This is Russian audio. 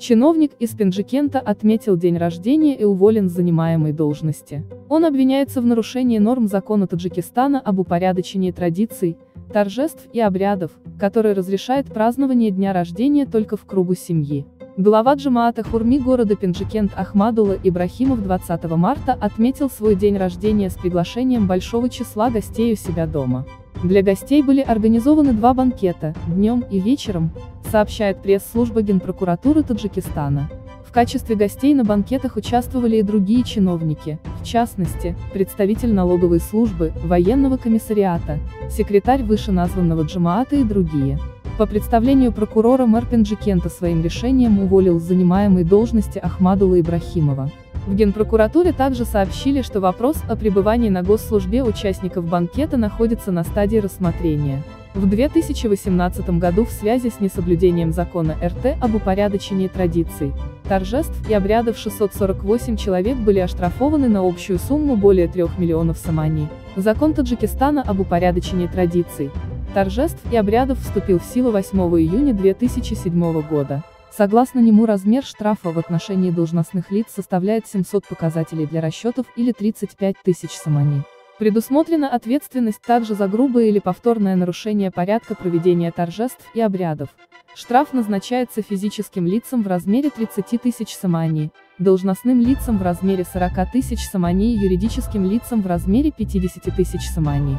Чиновник из Пенджикента отметил день рождения и уволен с занимаемой должности. Он обвиняется в нарушении норм закона Таджикистана об упорядочении традиций, торжеств и обрядов, который разрешает празднование дня рождения только в кругу семьи. Глава Джамаата Хурми города Пенджикент Ахмадулла Ибрахимов 20 марта отметил свой день рождения с приглашением большого числа гостей у себя дома. Для гостей были организованы 2 банкета, днем и вечером, сообщает пресс-служба Генпрокуратуры Таджикистана. В качестве гостей на банкетах участвовали и другие чиновники, в частности, представитель налоговой службы, военного комиссариата, секретарь вышеназванного Джамаата и другие. По представлению прокурора мэр Пенджикента своим решением уволил с занимаемой должности Ахмадулла Ибрахимова. В Генпрокуратуре также сообщили, что вопрос о пребывании на госслужбе участников банкета находится на стадии рассмотрения. В 2018 году в связи с несоблюдением закона РТ об упорядочении традиций, торжеств и обрядов 648 человек были оштрафованы на общую сумму более 3 миллионов сомани. Закон Таджикистана об упорядочении традиций, торжеств и обрядов вступил в силу 8 июня 2007 года. Согласно нему размер штрафа в отношении должностных лиц составляет 700 показателей для расчетов или 35 тысяч сомани. Предусмотрена ответственность также за грубое или повторное нарушение порядка проведения торжеств и обрядов. Штраф назначается физическим лицам в размере 30 тысяч сомани, должностным лицам в размере 40 тысяч сомани и юридическим лицам в размере 50 тысяч сомани.